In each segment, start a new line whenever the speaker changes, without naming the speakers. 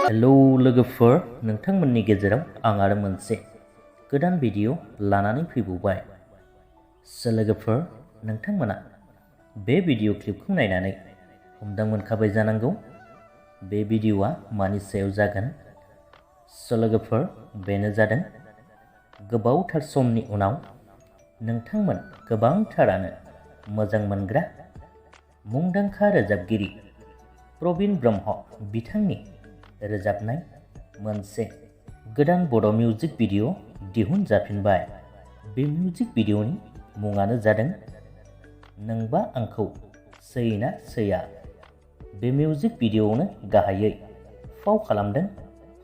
Hello लोगोफोर, नोंथांमोननि गेजेराव आं आरो मोनसे गोदान भिडिअ लानानै फैबावबाय। लोगोफोर, नोंथांमोना बे भिडिअ क्लिपखौ नायनानै हमदां मोनखाबाय जानांगौ बे भिडिअआ मानि सायाव जागोन। लोगोफोर, बेनो जादों गोबावथार समनि उनाव नोंथांमोन गोबांथारानो मोजां मोनग्रा मुंदांखा रोजाबगिरि प्रबीन ब्रह्म बिथांनि रोजाबनाय मोनसे गोदान बड' मिउजिक भिडिअ दिहुनजाफिनबाय। बे मिउजिक भिडिअनि मुङानो जादों नोंबा आंखौ सैना सैया। बे मिउजिक भिडिअआवनो गाहायै फाव खालामदों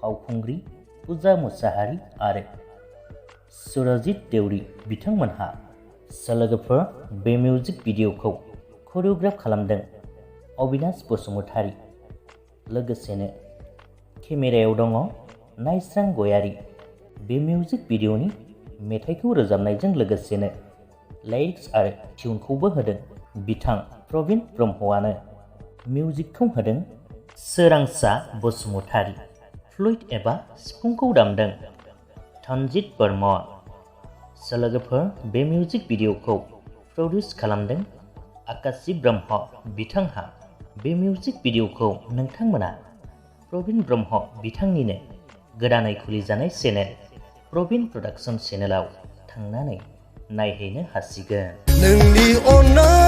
फावखुंग्रि पुजा मुसाहारि आरो सुरजित देउरी बिथांमोनहा। लोगोफोर, बे मिउजिक भिडिअखौ करिय'ग्राफ खालामदों अबिनाश बसुमतारी। लोगोसेनो केमेरायाव दङ नायस्रां गयारी। बे मिउजिक भिडिअनि मेथाइखौ रोजाबनायजों लोगोसेनो लिरिक्स आरो टिउनखौबो होदों बिथां प्रबीन ब्रह्मआनो। मिउजिकखौ होदों सोरांसा बसुमतारी। फ्लुइट एबा सिफुंखौ दामदों तनजित बर्मा। लोगोफोर, बे मिउजिक भिडिअखौ प्रडिउस खालामदों आकाशी ब्रह्म बिथांहा। बे मिउजिक भिडिअखौ नोंथांमोना प्रबीन ब्रह्म बिथांनिनो गोदानै खुलिजानाय चेनेल प्रबीन प्रडाक्शन चेनेलाव थांनानै नायहैनो हासिगोन।
नोंनि अननाय